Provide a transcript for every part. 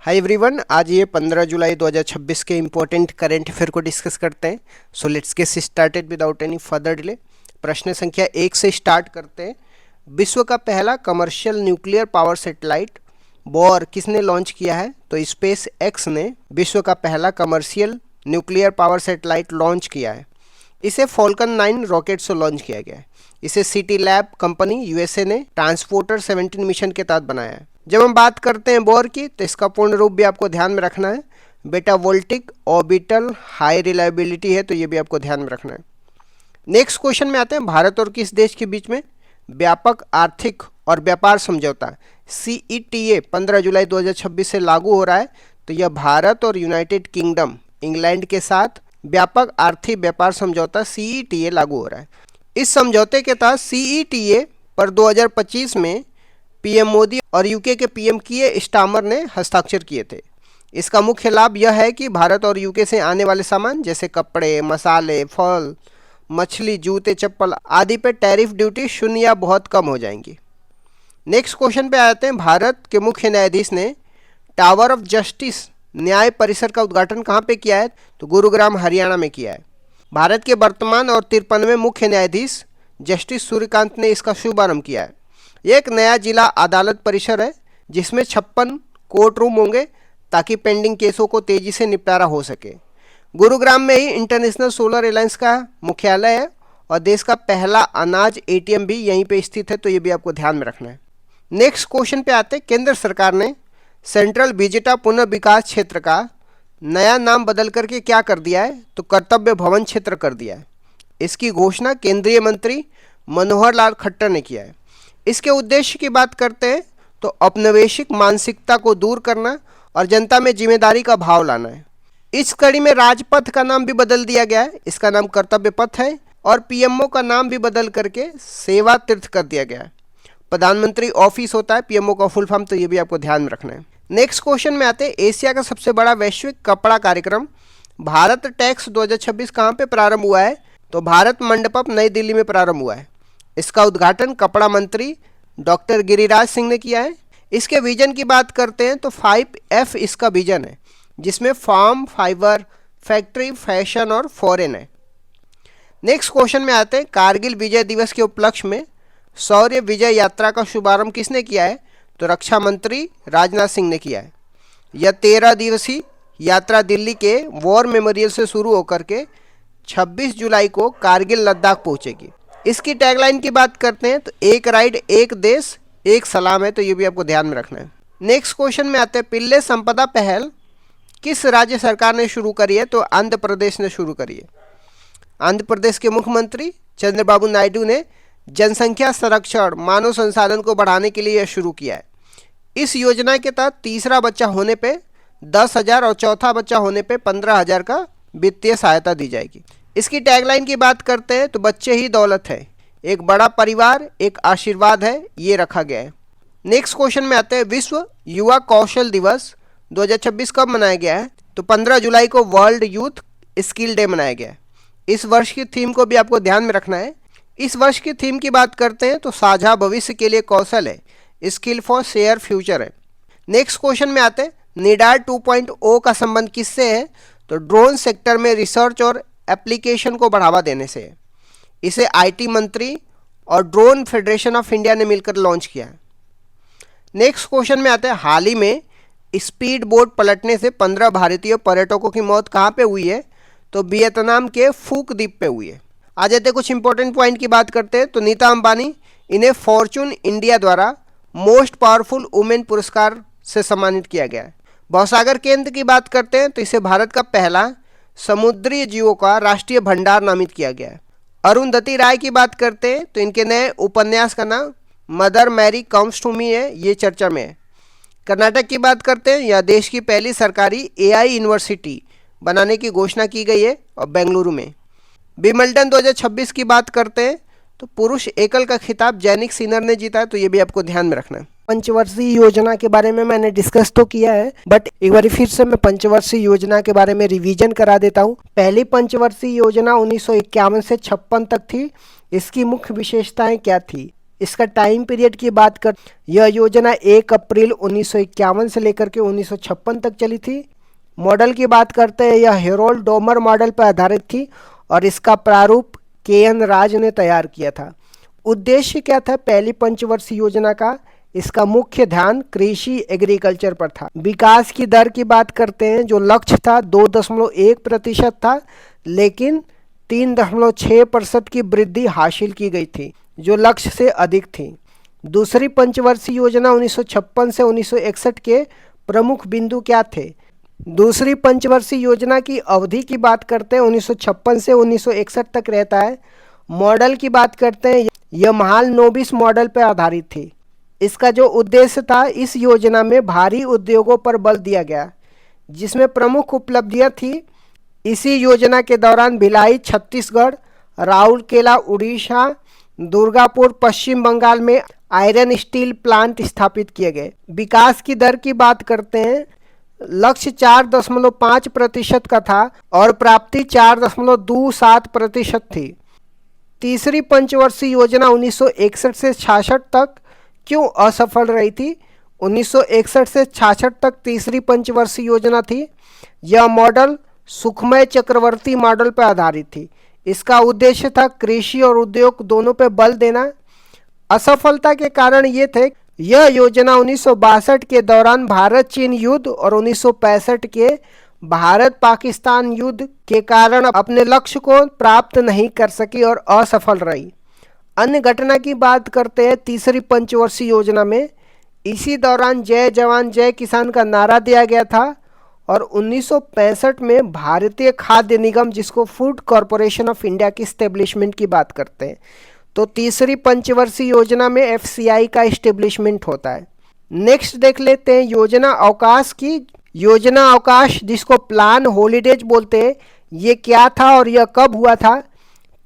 Hi everyone, आज ये 15 जुलाई 2026 के इम्पोर्टेंट करंट अफेयर को डिस्कस करते हैं। So let's get started without any further delay. प्रश्न संख्या 1 से स्टार्ट करते हैं। विश्व का पहला commercial nuclear power satellite bore किसने लॉन्च किया है? तो स्पेस एक्स ने विश्व का पहला commercial nuclear power satellite launch किया है। इसे फॉल्कन 9 रॉकेट से लॉन्च किया गया है। इसे सिटी लैब कंपनी यूएसए ने ट्रांसपोर्टर 17 मिशन के तहत बनाया है। जब हम बात करते हैं बोर की, तो इसका पूर्ण रूप भी आपको ध्यान में रखना है। बेटा वोल्टिक ऑर्बिटल हाई रिलायबिलिटी है, तो ये भी आपको ध्यान में रखना है। नेक्स्ट क्वेश्चन में आते हैं। भारत और किस देश के बीच में व्यापक आर्थिक और व्यापार समझौता CETA 15 जुलाई 2026 से लागू हो रहा है? तो यह भारत और यूनाइटेड किंगडम इंग्लैंड के साथ व्यापक आर्थिक व्यापार समझौता CETA लागू हो रहा है। इस समझौते के तहत CETA पर 2025 में पीएम मोदी और यूके के पीएम कीयर स्टारमर ने हस्ताक्षर किए थे। इसका मुख्य लाभ यह है कि भारत और यूके से आने वाले सामान जैसे कपड़े, मसाले, फल, मछली, जूते, चप्पल आदि पे टैरिफ ड्यूटी शून्य या बहुत कम हो जाएंगी। नेक्स्ट क्वेश्चन पे आते हैं। भारत के मुख्य न्यायाधीश ने टावर ऑफ जस्टिस न्याय परिसर का उद्घाटन कहाँ पे किया है? तो गुरुग्राम हरियाणा में किया है। भारत के वर्तमान और 53वें मुख्य न्यायाधीश जस्टिस सूर्यकांत ने इसका शुभारंभ किया है। ये एक नया जिला अदालत परिसर है जिसमें 56 कोर्ट रूम होंगे ताकि पेंडिंग केसों को तेजी से निपटारा हो सके। गुरुग्राम में ही इंटरनेशनल सोलर अलायंस का मुख्यालय है और देश का पहला अनाज ATM भी यहीं पे स्थित है, तो ये भी आपको ध्यान में रखना है। नेक्स्ट क्वेश्चन पे आते हैं। केंद्र सरकार ने सेंट्रल विजिटा पुनर्विकास क्षेत्र का नया नाम बदल करके क्या कर दिया है? तो कर्तव्य भवन क्षेत्र कर दिया है। इसकी घोषणा केंद्रीय मंत्री मनोहर लाल खट्टर ने किया है। इसके उद्देश्य की बात करते हैं तो औपनिवेशिक मानसिकता को दूर करना और जनता में जिम्मेदारी का भाव लाना है। इस कड़ी में राजपथ का नाम भी बदल दिया गया है, इसका नाम कर्तव्य पथ है, और PMO का नाम भी बदल करके सेवा तीर्थ कर दिया गया है। प्रधानमंत्री ऑफिस होता है PMO का फुल फॉर्म, तो ये भी आपको ध्यान में रखना है। नेक्स्ट क्वेश्चन में आते हैं। एशिया का सबसे बड़ा वैश्विक कपड़ा कार्यक्रम भारत टेक्स 2026 कहाँ पे प्रारंभ हुआ है? तो भारत मंडपम नई दिल्ली में प्रारंभ हुआ है। इसका उद्घाटन कपड़ा मंत्री डॉक्टर गिरिराज सिंह ने किया है। इसके विजन की बात करते हैं तो 5F इसका विजन है, जिसमें फार्म, फाइबर, फैक्ट्री, फैशन और फॉरेन है। नेक्स्ट क्वेश्चन में आते हैं। कारगिल विजय दिवस के उपलक्ष्य में शौर्य विजय यात्रा का शुभारंभ किसने किया है? तो रक्षा मंत्री राजनाथ सिंह ने किया है। यह 13 दिवसीय यात्रा दिल्ली के वॉर मेमोरियल से शुरू होकर के 26 जुलाई को कारगिल लद्दाख पहुंचेगी। इसकी टैगलाइन की बात करते हैं तो एक राइड एक देश एक सलाम है, तो ये भी आपको ध्यान में रखना है। नेक्स्ट क्वेश्चन में आते हैं। पिल्ले संपदा पहल किस राज्य सरकार ने शुरू करी है? तो आंध्र प्रदेश ने शुरू करी है। आंध्र प्रदेश के मुख्यमंत्री चंद्रबाबू नायडू ने जनसंख्या संरक्षण मानव संसाधन को बढ़ाने के लिए यह शुरू किया है। इस योजना के तहत तीसरा बच्चा होने पे 10,000 और चौथा बच्चा होने पे 15,000 का वित्तीय सहायता दी जाएगी। इसकी टैगलाइन की बात करते हैं तो बच्चे ही दौलत है, एक बड़ा परिवार एक आशीर्वाद है, ये रखा गया है। नेक्स्ट क्वेश्चन में आते हैं। विश्व युवा कौशल दिवस 2026 कब मनाया गया है? तो 15 जुलाई को वर्ल्ड यूथ स्किल डे मनाया गया है। इस वर्ष की थीम को भी आपको ध्यान में रखना है। इस वर्ष की थीम की बात करते हैं तो साझा भविष्य के लिए कौशल है, स्किल फॉर शेयर फ्यूचर है। नेक्स्ट क्वेश्चन में आते हैं। निडार 2.0 का संबंध किससे है? तो ड्रोन सेक्टर में रिसर्च और एप्लीकेशन को बढ़ावा देने से है। इसे IT मंत्री और ड्रोन फेडरेशन ऑफ इंडिया ने मिलकर लॉन्च किया है। नेक्स्ट क्वेश्चन में आते हैं। हाल ही में स्पीड बोट पलटने से 15 भारतीय पर्यटकों की मौत कहाँ पे हुई है? तो वियतनाम के फूक द्वीप पे हुई है। आ जाते कुछ इंपॉर्टेंट पॉइंट की बात करते हैं तो नीता अंबानी, इन्हें फॉर्चून इंडिया द्वारा मोस्ट पावरफुल वुमेन पुरस्कार से सम्मानित किया गया है। भवसागर केंद्र की बात करते हैं तो इसे भारत का पहला समुद्री जीवों का राष्ट्रीय भंडार नामित किया गया है। अरुंधति राय की बात करते हैं तो इनके नए उपन्यास का नाम Mother Mary comes to me है, ये चर्चा में है। कर्नाटक की बात करते हैं। यह देश की पहली सरकारी AI यूनिवर्सिटी बनाने की घोषणा की गई है और बेंगलुरु में। विंबलडन 2026 की बात करते हैं तो पुरुष एकल का खिताब जैनिक सिनर ने जीता है, तो ये भी आपको ध्यान में रखना है। पंचवर्षीय योजना के बारे में मैंने डिस्कस तो किया है, बट एक बार फिर से मैं पंचवर्षीय योजना के बारे में रिवीजन करा देता हूँ। पहली पंचवर्षीय योजना 1951 से 56 तक थी। इसकी मुख्य विशेषताएं क्या थी? इसका टाइम पीरियड की बात कर, यह योजना 1 अप्रैल 1951 से लेकर के 1956 तक चली थी। मॉडल की बात करते हैं, यह हेरोल्ड डोमर मॉडल पर आधारित थी और इसका प्रारूप के.एन. राज ने तैयार किया था। उद्देश्य क्या था पहली पंचवर्षीय योजना का? इसका मुख्य ध्यान कृषि एग्रीकल्चर पर था। विकास की दर की बात करते हैं, जो लक्ष्य था 2.1% था, लेकिन 3.6% की वृद्धि हासिल की गई थी, जो लक्ष्य से अधिक थी। दूसरी पंचवर्षीय योजना 1956 से 1961 के प्रमुख बिंदु क्या थे? दूसरी पंचवर्षीय योजना की अवधि की बात करते हैं, 1956 से 1961 तक रहता है। मॉडल की बात करते हैं, यह महालनोबिस मॉडल पर आधारित थी। इसका जो उद्देश्य था, इस योजना में भारी उद्योगों पर बल दिया गया, जिसमें प्रमुख उपलब्धियां थी। इसी योजना के दौरान भिलाई छत्तीसगढ़, राउरकेला उड़ीसा, दुर्गापुर पश्चिम बंगाल में आयरन स्टील प्लांट स्थापित किए गए। विकास की दर की बात करते हैं, लक्ष्य 4.5% का था और प्राप्ति 4.27% थी। तीसरी पंचवर्षीय योजना 1961 से 66 तक क्यों असफल रही थी? 1961 से 66 तक तीसरी पंचवर्षीय योजना थी। यह मॉडल सुखमय चक्रवर्ती मॉडल पर आधारित थी। इसका उद्देश्य था कृषि और उद्योग दोनों पर बल देना। असफलता के कारण ये थे, यह योजना 1962 के दौरान भारत चीन युद्ध और 1965 के भारत पाकिस्तान युद्ध के कारण अपने लक्ष्य को प्राप्त नहीं कर सकी और असफल रही। अन्य घटना की बात करते हैं, तीसरी पंचवर्षीय योजना में इसी दौरान जय जवान जय किसान का नारा दिया गया था और 1965 में भारतीय खाद्य निगम, जिसको फूड कॉरपोरेशन ऑफ इंडिया की स्टेब्लिशमेंट की बात करते हैं, तो तीसरी पंचवर्षीय योजना में एफसीआई का इस्टेब्लिशमेंट होता है। नेक्स्ट देख लेते हैं योजना अवकाश की। योजना अवकाश, जिसको प्लान हॉलीडेज बोलते हैं, ये क्या था और यह कब हुआ था?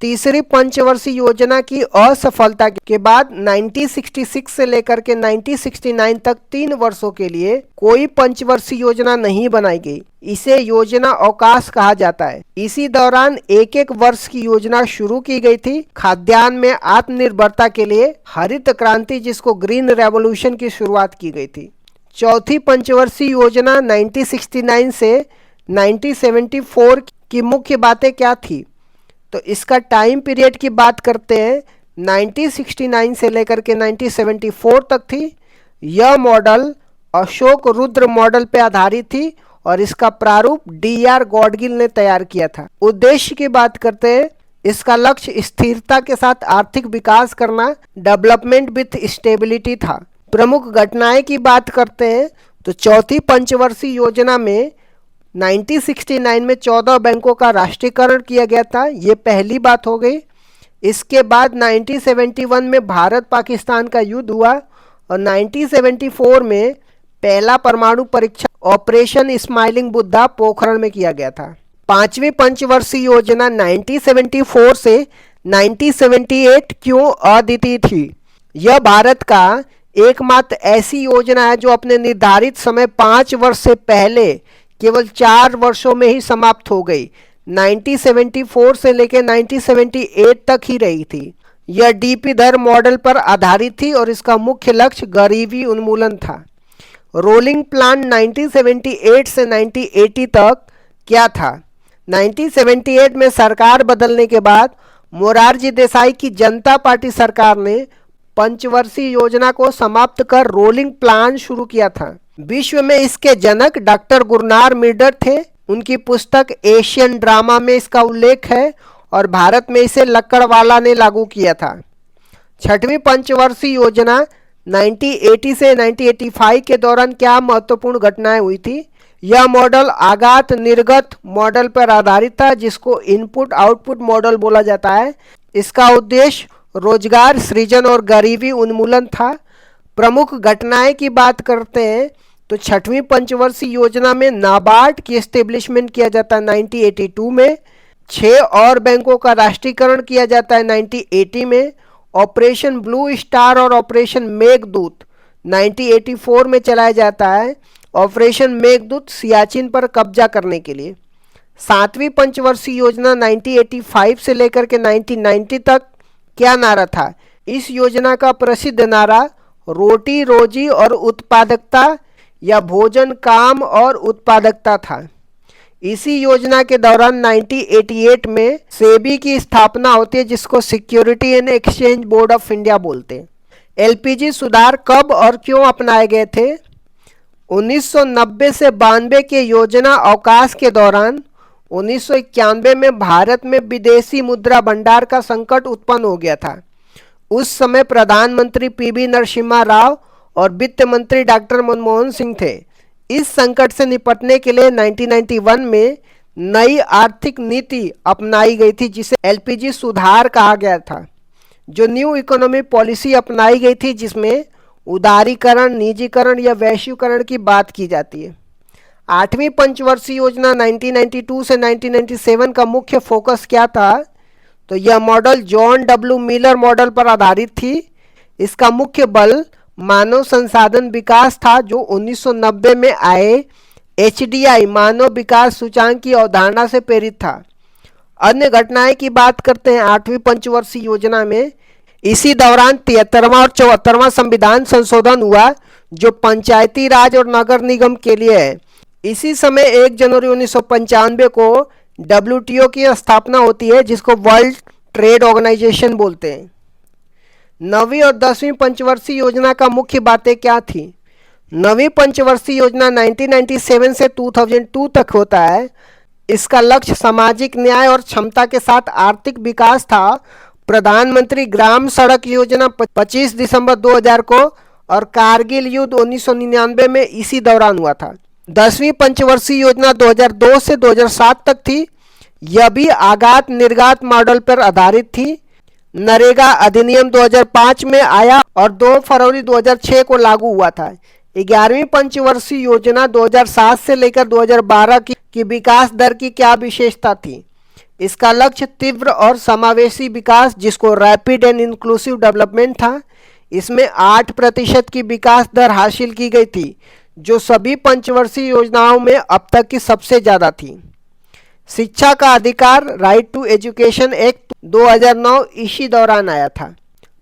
तीसरी पंचवर्षीय योजना की असफलता के बाद 1966 से लेकर के 1969 तक 3 वर्षों के लिए कोई पंचवर्षीय योजना नहीं बनाई गई। इसे योजना अवकाश कहा जाता है। इसी दौरान एक एक वर्ष की योजना शुरू की गई थी। खाद्यान्न में आत्मनिर्भरता के लिए हरित क्रांति, जिसको ग्रीन रेवोल्यूशन की शुरुआत की गई थी। चौथी पंचवर्षीय योजना 1969 से 1974 की मुख्य बातें क्या थी? तो इसका टाइम पीरियड की बात करते हैं, 1969 से लेकर के 1974 तक थी। यह मॉडल अशोक रुद्र मॉडल पर आधारित थी और इसका प्रारूप डी.आर. गॉडगिल ने तैयार किया था। उद्देश्य की बात करते हैं, इसका लक्ष्य स्थिरता के साथ आर्थिक विकास करना, डेवलपमेंट विथ स्टेबिलिटी था। प्रमुख घटनाएं की बात करते हैं, तो चौथी पंचवर्षीय योजना में 1969 में 14 बैंकों का राष्ट्रीयकरण किया गया था। ये पहली बात हो गई। इसके बाद 1971 में भारत पाकिस्तान का युद्ध हुआ और 1974 में पहला परमाणु परीक्षण ऑपरेशन स्माइलिंग बुद्धा पोखरण में किया गया था। पांचवी पंचवर्षीय योजना 1974 से 1978 क्यों अद्वितीय थी? यह भारत का एकमात्र ऐसी योजना है जो अपने निर्धारित समय 5 वर्ष से पहले केवल 4 वर्षों में ही समाप्त हो गई। 1974 से लेकर 1978 तक ही रही थी। यह डीपी दर मॉडल पर आधारित थी और इसका मुख्य लक्ष्य गरीबी उन्मूलन था। रोलिंग प्लान 1978 से 1980 तक क्या था? 1978 में सरकार बदलने के बाद मोरारजी देसाई की जनता पार्टी सरकार ने पंचवर्षीय योजना को समाप्त कर रोलिंग प्लान शुरू किया था। विश्व में इसके जनक डॉक्टर गुरनार मिर्डर थे। उनकी पुस्तक एशियन ड्रामा में इसका उल्लेख है और भारत में इसे लक्कड़वाला ने लागू किया था। छठवीं पंचवर्षीय योजना 1980 से 1985 के दौरान क्या महत्वपूर्ण घटनाएं हुई थी? यह मॉडल आगात निर्गत मॉडल पर आधारित था, जिसको इनपुट आउटपुट मॉडल बोला जाता है। इसका उद्देश्य रोजगार सृजन और गरीबी उन्मूलन था। प्रमुख घटनाएं की बात करते हैं, तो छठवीं पंचवर्षीय योजना में नाबार्ड की एस्टेब्लिशमेंट किया जाता है 1982 में। 6 और बैंकों का राष्ट्रीयकरण किया जाता है 1980 में। ऑपरेशन ब्लू स्टार और ऑपरेशन मेघदूत 1984 में चलाया जाता है। ऑपरेशन मेघदूत सियाचिन पर कब्जा करने के लिए। 7वीं पंचवर्षीय योजना 1985 से लेकर के 1990 तक क्या नारा था? इस योजना का प्रसिद्ध नारा रोटी रोजी और उत्पादकता या भोजन काम और उत्पादकता था। इसी योजना के दौरान 1988 में सेबी की स्थापना होती है, जिसको security and exchange board of India बोलते हैं। एलपीजी सुधार कब और क्यों अपनाए गए थे? 1990 से 92 के योजना अवकाश के दौरान 1991 में भारत में विदेशी मुद्रा भंडार का संकट उत्पन्न हो गया था। उस समय प्रधानमंत्री पीवी नरसिम्हा राव और वित्त मंत्री डॉक्टर मनमोहन सिंह थे। इस संकट से निपटने के लिए 1991 में नई आर्थिक नीति अपनाई गई थी, जिसे एलपीजी सुधार कहा गया था। जो न्यू इकोनॉमी पॉलिसी अपनाई गई थी, जिसमें उदारीकरण, निजीकरण या वैश्वीकरण की बात की जाती है। 8वीं पंचवर्षीय योजना 1992 से 1997 का मुख्य फोकस क्या था? तो यह model John W Miller model पर आधारित थी। इसका मुख्य बल मानव संसाधन विकास था, जो 1990 में आए एचडीआई मानव विकास सूचांक की अवधारणा से प्रेरित था। अन्य घटनाएं की बात करते हैं 8वीं पंचवर्षीय योजना में। इसी दौरान 73वां और 74वां संविधान संशोधन हुआ, जो पंचायती राज और नगर निगम के लिए है। इसी समय 1 जनवरी 1995 को डब्ल्यूटीओ की स्थापना होती है, जिसको वर्ल्ड ट्रेड ऑर्गेनाइजेशन बोलते हैं। 9वीं और 10वीं पंचवर्षीय योजना का मुख्य बातें क्या थी? 9वीं पंचवर्षीय योजना 1997 से 2002 तक होता है। इसका लक्ष्य सामाजिक न्याय और क्षमता के साथ आर्थिक विकास था। प्रधानमंत्री ग्राम सड़क योजना 25 दिसंबर 2000 को और कारगिल युद्ध 1999 में इसी दौरान हुआ था। 10वीं पंचवर्षीय योजना 2002 से 2007 तक थी। यह भी आगात निर्गात मॉडल पर आधारित थी। नरेगा अधिनियम 2005 में आया और 2 फरवरी 2006 को लागू हुआ था। 11वीं पंचवर्षीय योजना 2007 से लेकर 2012 की विकास दर की क्या विशेषता थी? इसका लक्ष्य तीव्र और समावेशी विकास, जिसको रैपिड एंड इंक्लूसिव डेवलपमेंट था। इसमें 8% की विकास दर हासिल की गई थी, जो सभी पंचवर्षीय योजनाओं में अब तक की सबसे ज़्यादा थी। शिक्षा का अधिकार राइट टू एजुकेशन एक्ट 2009 इसी दौरान आया था।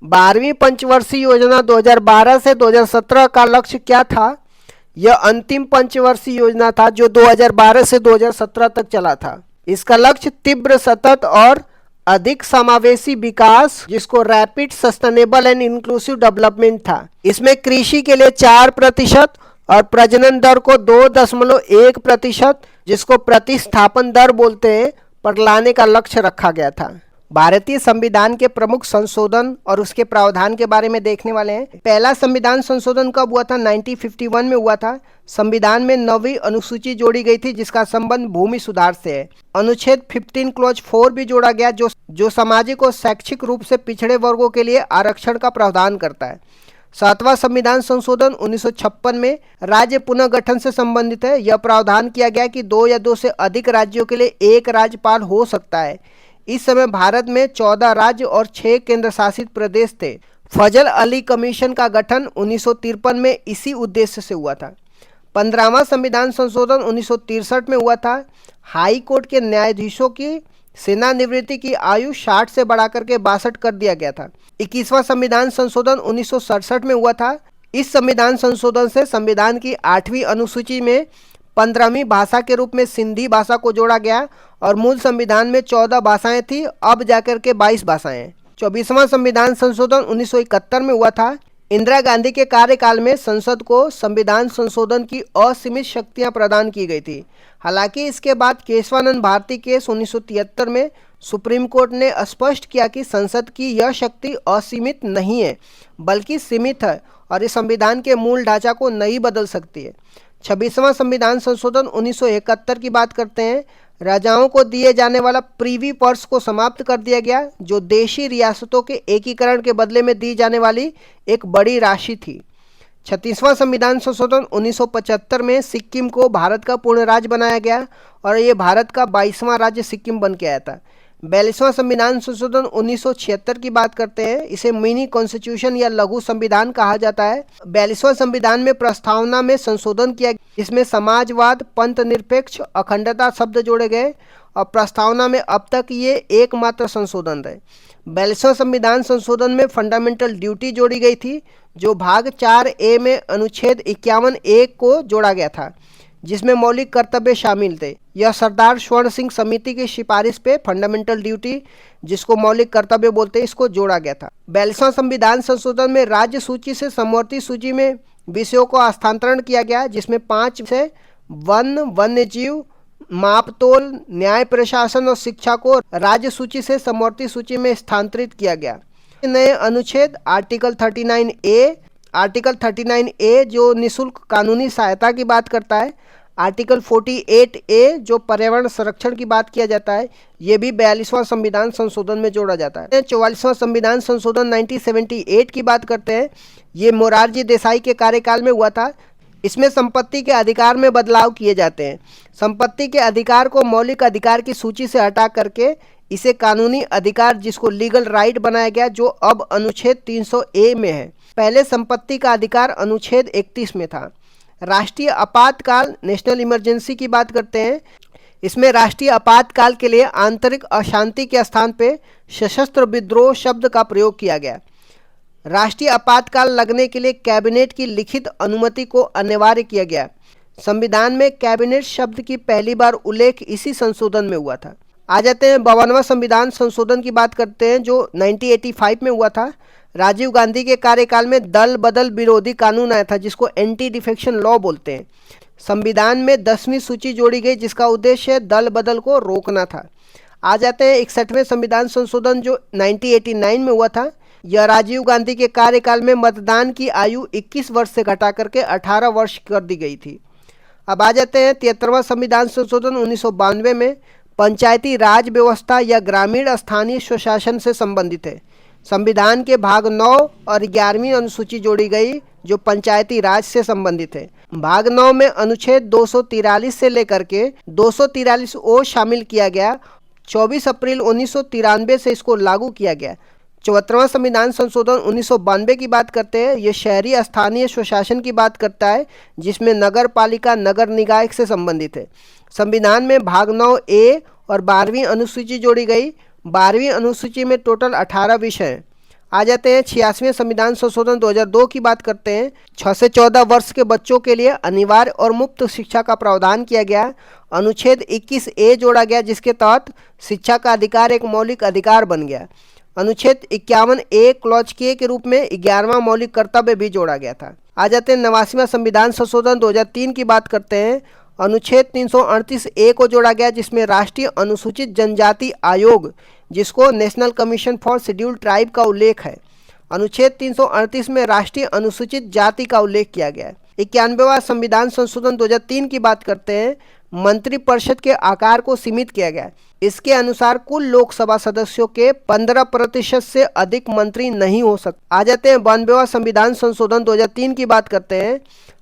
12वीं पंचवर्षीय योजना 2012 से 2017 का लक्ष्य क्या था? यह अंतिम पंचवर्षीय योजना था, जो 2012 से 2017 तक चला था। इसका लक्ष्य तीव्र, सतत और अधिक समावेशी विकास, जिसको rapid sustainable and inclusive development था। इसमें कृषि के लिए 4% और प्रजनन दर को 2.1%, जिसको प्रतिस्थापन दर बोलते हैं, पर लाने का लक्ष्य रखा गया था। भारतीय संविधान के प्रमुख संशोधन और उसके प्रावधान के बारे में देखने वाले हैं। पहला संविधान संशोधन कब हुआ था? 1951 में हुआ था। संविधान में 9वीं अनुसूची जोड़ी गई थी, जिसका संबंध भूमि सुधार से है। अनुच्छेद 15 क्लॉज 4 भी जोड़ा गया, जो सामाजिक और शैक्षिक रूप से पिछड़े वर्गों के लिए आरक्षण का प्रावधान करता है। 7वां संविधान संशोधन 1956 में राज्य पुनर्गठन से संबंधित है। यह प्रावधान किया गया कि 2 या 2 से अधिक राज्यों के लिए एक राज्यपाल हो सकता है। इस समय भारत में 14 राज्य और 6 केंद्र शासित प्रदेश थे। फजल अली कमीशन का गठन 1953 में इसी उद्देश्य से हुआ था। 15वां संविधान संशोधन 1963 में हुआ था। हाई कोर्ट के न्यायाधीशों की सेवानिवृत्ति की आयु 60 से बढ़ाकर के 62 कर दिया गया था। 21वां संविधान संशोधन 1967 में हुआ था। इस संविधान संशोधन से संविधान की 8वीं अनुसूची में 15वीं भाषा के रूप में सिंधी भाषा को जोड़ा गया और मूल संविधान में 14 भाषाएं थी, अब जाकर के 22 भाषाएं हैं। 24वां संविधान संशोधन 1971 में हुआ था। इंदिरा गांधी के कार्यकाल में संसद को संविधान संशोधन की असीमित शक्तियां प्रदान की गई थी। हालांकि इसके बाद केशवानंद भारती केस 1973 में सुप्रीम कोर्ट ने स्पष्ट किया कि संसद की यह शक्ति असीमित नहीं है, बल्कि सीमित है और इस संविधान के मूल ढांचा को नहीं बदल सकती है। 26वां संविधान संशोधन 1971 की बात करते हैं। राजाओं को दिए जाने वाला प्रीवी पर्स को समाप्त कर दिया गया, जो देशी रियासतों के एकीकरण के बदले में दी जाने वाली एक बड़ी राशि थी। 36वां संविधान संशोधन 1975 में सिक्किम को भारत का पूर्ण राज्य बनाया गया और ये भारत का 22वां राज्य सिक्किम बन के आया था। 42वां संविधान संशोधन 1976 की बात करते हैं। इसे मिनी कॉन्स्टिट्यूशन या लघु संविधान कहा जाता है। 42वां संविधान में प्रस्तावना में संशोधन किया, इसमें समाजवाद, पंथ निरपेक्ष, अखंडता शब्द जोड़े गए और प्रस्तावना में अब तक ये एकमात्र संशोधन है। 42वें संविधान संशोधन में फंडामेंटल ड्यूटी जोड़ी गई थी, जो भाग 4A में अनुच्छेद 51A को जोड़ा गया था, जिसमें मौलिक कर्तव्य शामिल थे। यह सरदार स्वर्ण सिंह समिति की सिफारिश पे फंडामेंटल ड्यूटी, जिसको मौलिक कर्तव्य बोलते हैं, इसको जोड़ा गया था। 42वां संविधान संशोधन में राज्य सूची से समवर्ती सूची में विषयों को हस्तांतरण किया गया, जिसमें 5 विषय वन, वन्य जीव, मापतोल, न्याय प्रशासन और शिक्षा को राज्य सूची से समवर्ती सूची में स्थानांतरित किया गया। नए अनुच्छेद आर्टिकल 39A जो निःशुल्क कानूनी सहायता की बात करता है, आर्टिकल 48A जो पर्यावरण संरक्षण की बात किया जाता है, ये भी 42वां संविधान संशोधन में जोड़ा जाता है। 44वां संविधान संशोधन 1978 की बात करते हैं, ये मोरारजी देसाई के कार्यकाल में हुआ था। इसमें संपत्ति के अधिकार में बदलाव किए जाते हैं। संपत्ति के अधिकार को मौलिक अधिकार की सूची से हटा करके इसे कानूनी अधिकार, जिसको लीगल राइट बनाया गया, जो अब अनुच्छेद 300A में है। पहले संपत्ति का अधिकार अनुच्छेद 31 में था। राष्ट्रीय आपातकाल, नेशनल इमरजेंसी की बात करते हैं, इसमें राष्ट्रीय आपातकाल के लिए आंतरिक अशांति के स्थान पे सशस्त्र विद्रोह शब्द का प्रयोग किया गया। राष्ट्रीय आपातकाल लगने के लिए कैबिनेट की लिखित अनुमति को अनिवार्य किया गया। संविधान में कैबिनेट शब्द की पहली बार उल्लेख इसी संशोधन में हुआ था। आ जाते हैं 52वां संविधान संशोधन की बात करते हैं, जो 1985 में हुआ था। राजीव गांधी के कार्यकाल में दल बदल विरोधी कानून आया था, जिसको एंटी डिफेक्शन लॉ बोलते हैं। संविधान में 10वीं सूची जोड़ी गई, जिसका उद्देश्य दल बदल को रोकना था। आ जाते हैं 61वें संविधान संशोधन, जो 1989 में हुआ था। यह राजीव गांधी के कार्यकाल में मतदान की आयु 21 वर्ष से घटा करके 18 वर्ष कर दी गई थी। अब आ जाते हैं 73वां संविधान संशोधन 1992 में। पंचायती राज व्यवस्था या ग्रामीण स्थानीय स्वशासन से संबंधित है। संविधान के भाग 9 और 11वीं अनुसूची जोड़ी गई, जो पंचायती राज से संबंधित है। भाग 9 में अनुच्छेद 243 से लेकर के 243O शामिल किया गया। 24 अप्रैल 1993 से इसको लागू किया गया। 74वां संविधान संशोधन 1992 की बात करते हैं। ये शहरी स्थानीय स्वशासन की बात करता है, जिसमें नगर पालिका नगर निकाय से संबंधित है। संविधान में भाग 9A और 12वीं अनुसूची जोड़ी गई। 12वीं अनुसूची में टोटल 18 विषय हैं। आ जाते हैं 86वें संविधान संशोधन 2002 की बात करते हैं। 6 से 14 वर्ष के बच्चों के लिए अनिवार्य और मुफ्त शिक्षा का प्रावधान किया गया। अनुच्छेद 21A जोड़ा गया, जिसके तहत शिक्षा का अधिकार एक मौलिक अधिकार बन गया। अनुच्छेद 51A क्लॉज के रूप में 11वां मौलिक कर्तव्य भी जोड़ा गया था। आ जाते हैं 89वां संविधान संशोधन 2003 की बात करते हैं। अनुच्छेद 338A को जोड़ा गया, जिसमें राष्ट्रीय अनुसूचित जनजाति आयोग, जिसको national commission for scheduled tribe का उल्लेख है। अनुच्छेद 338 में राष्ट्रीय अनुसूचित जाति का उल्लेख किया गया है। 91वां संविधान संशोधन 2003 की बात करते हैं। मंत्रिपरिषद के आकार को सीमित किया गया। इसके अनुसार कुल लोकसभा सदस्यों के 15% से अधिक मंत्री नहीं हो सकते। आ जाते हैं 92वां संविधान संशोधन 2003 की बात करते हैं।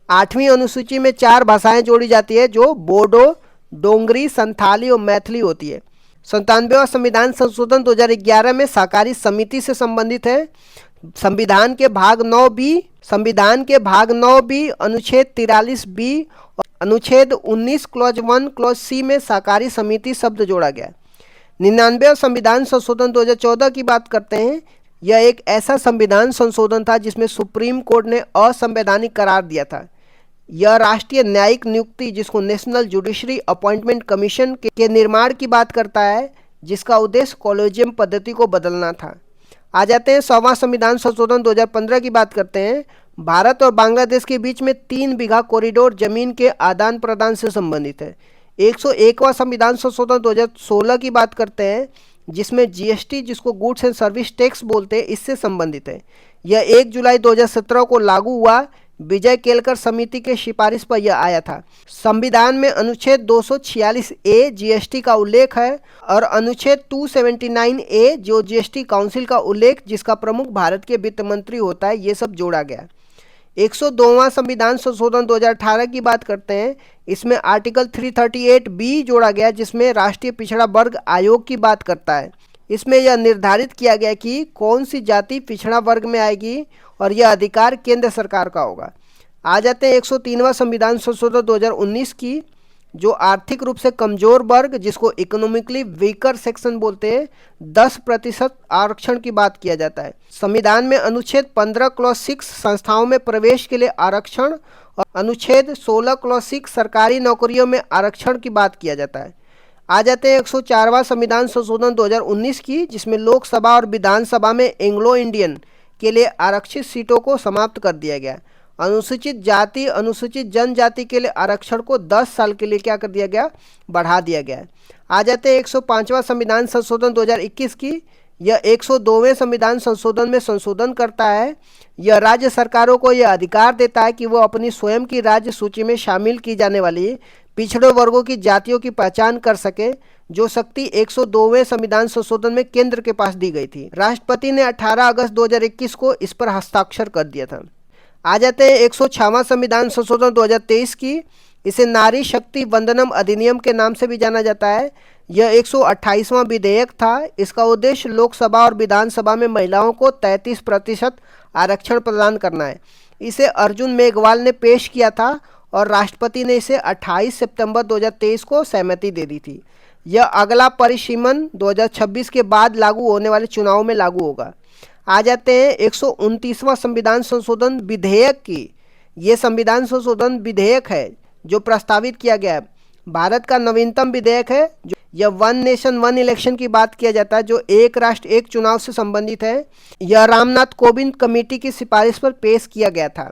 8वीं अनुसूची में 4 भाषाएं जोड़ी जाती है, जो बोडो, डोंगरी, संथाली और मैथिली होती है। 97वां संविधान संशोधन 2011 में सहकारी समिति से संबंधित है। संविधान के भाग 9B अनुच्छेद 43B और अनुच्छेद 19 क्लॉज 1 क्लॉज C में सहकारी समिति शब्द जोड़ा गया। 99वां संविधान संशोधन 2014 की बात करते हैं। यह एक ऐसा संविधान संशोधन था जिसमें सुप्रीम कोर्ट ने असंवैधानिक करार दिया था। यह राष्ट्रीय न्यायिक नियुक्ति, जिसको नेशनल जुडिशरी अपॉइंटमेंट कमीशन के निर्माण की बात करता है, जिसका उद्देश्य कॉलेजियम पद्धति को बदलना था। आ जाते हैं 100वां संविधान संशोधन 2015 की बात करते हैं। भारत और बांग्लादेश के बीच में 3 बीघा कॉरिडोर जमीन के आदान प्रदान से संबंधित है। 101वां संविधान संशोधन 2016 की बात करते हैं, जिसमें GST, जिसको गुड्स एंड सर्विस टैक्स बोलते हैं, इससे संबंधित है। यह 1 जुलाई 2017 को लागू हुआ। विजय केलकर समिति के सिफारिश पर यह आया था। संविधान में अनुच्छेद 246A GST का उल्लेख है और अनुच्छेद 279A जो GST काउंसिल का उल्लेख, जिसका प्रमुख भारत के वित्त मंत्री होता है, ये सब जोड़ा गया। 102वां संविधान संशोधन 2018 की बात करते हैं। इसमें आर्टिकल 338B जोड़ा गया, जिसमें राष्ट्रीय पिछड़ा वर्ग आयोग की बात करता है। इसमें यह निर्धारित किया गया कि कौन सी जाति पिछड़ा वर्ग में आएगी और यह अधिकार केंद्र सरकार का होगा। आ जाते हैं 103वां संविधान संशोधन 2019 की, जो आर्थिक रूप से कमजोर वर्ग, जिसको इकोनॉमिकली वीकर सेक्शन बोलते हैं, 10% आरक्षण की बात किया जाता है। संविधान में अनुच्छेद 15 क्लॉज 6 संस्थाओं में प्रवेश के लिए आरक्षण और अनुच्छेद 16 क्लॉज 6 सरकारी नौकरियों में आरक्षण की बात किया जाता है। आ जाते हैं 104वां संविधान संशोधन 2019 की, जिसमें लोकसभा और विधानसभा में एंग्लो इंडियन के लिए आरक्षित सीटों को समाप्त कर दिया गया। अनुसूचित जाति, अनुसूचित जनजाति के लिए आरक्षण को 10 साल के लिए क्या कर दिया गया, बढ़ा दिया गया। आ जाते हैं 105वां संविधान संशोधन 2021 की। यह 102वें संविधान संशोधन में संशोधन करता है। यह राज्य सरकारों को यह अधिकार देता है कि वो अपनी स्वयं की राज्य सूची में शामिल की जाने वाली पिछड़े वर्गों की जातियों की पहचान कर सके, जो शक्ति 102वें संविधान संशोधन में केंद्र के पास दी गई थी। राष्ट्रपति ने 18 अगस्त 2021 को इस पर हस्ताक्षर कर दिया था। आ जाते हैं 106वां संविधान संशोधन 2023 की। इसे नारी शक्ति वंदनम अधिनियम के नाम से भी जाना जाता है। यह 128वां विधेयक था। इसका उद्देश्य लोकसभा और विधानसभा में महिलाओं को 33% आरक्षण प्रदान करना है। इसे अर्जुन मेघवाल ने पेश किया था और राष्ट्रपति ने इसे 28 सितंबर 2023 को सहमति दे दी थी। यह अगला परिसीमन 2026 के बाद लागू होने वाले चुनाव में लागू होगा। आ जाते हैं 129वां संविधान संशोधन विधेयक की। ये संविधान संशोधन विधेयक है जो प्रस्तावित किया गया है। भारत का नवीनतम विधेयक है। जो यह वन नेशन वन इलेक्शन की बात किया जाता है, जो एक राष्ट्र एक चुनाव से संबंधित है। यह रामनाथ कोविंद कमेटी की सिफारिश पर पेश किया गया था।